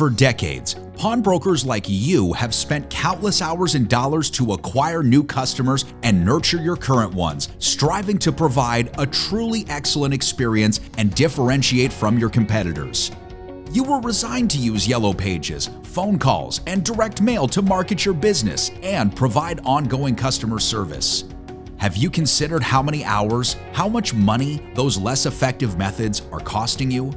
For decades, pawnbrokers like you have spent countless hours and dollars to acquire new customers and nurture your current ones, striving to provide a truly excellent experience and differentiate from your competitors. You were resigned to use yellow pages, phone calls, and direct mail to market your business and provide ongoing customer service. Have you considered how many hours, how much money those less effective methods are costing you?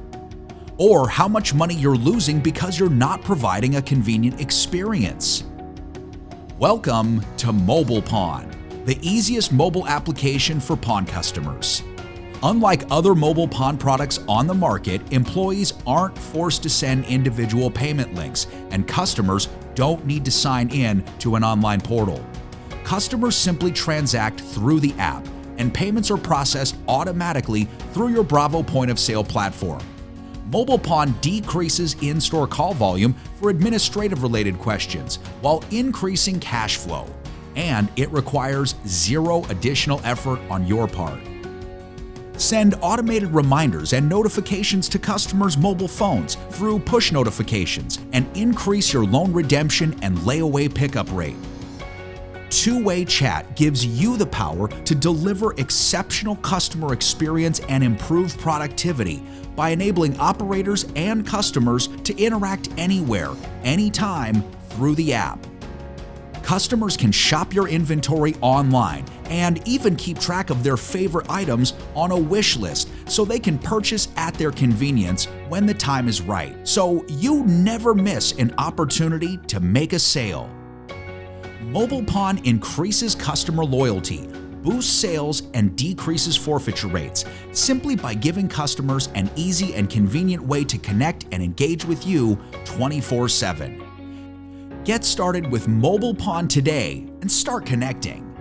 Or how much money you're losing because you're not providing a convenient experience? Welcome to MobilePawn, the easiest mobile application for pawn customers. Unlike other mobile pawn products on the market, employees aren't forced to send individual payment links, and customers don't need to sign in to an online portal. Customers simply transact through the app, and payments are processed automatically through your Bravo point-of-sale platform. MobilePawn decreases in-store call volume for administrative-related questions while increasing cash flow, and it requires zero additional effort on your part. Send automated reminders and notifications to customers' mobile phones through push notifications and increase your loan redemption and layaway pickup rate. Two-way chat gives you the power to deliver exceptional customer experience and improve productivity by enabling operators and customers to interact anywhere, anytime through the app. Customers can shop your inventory online and even keep track of their favorite items on a wish list so they can purchase at their convenience when the time is right, so you never miss an opportunity to make a sale. MobilePawn increases customer loyalty, boosts sales, and decreases forfeiture rates simply by giving customers an easy and convenient way to connect and engage with you 24/7. Get started with MobilePawn today and start connecting.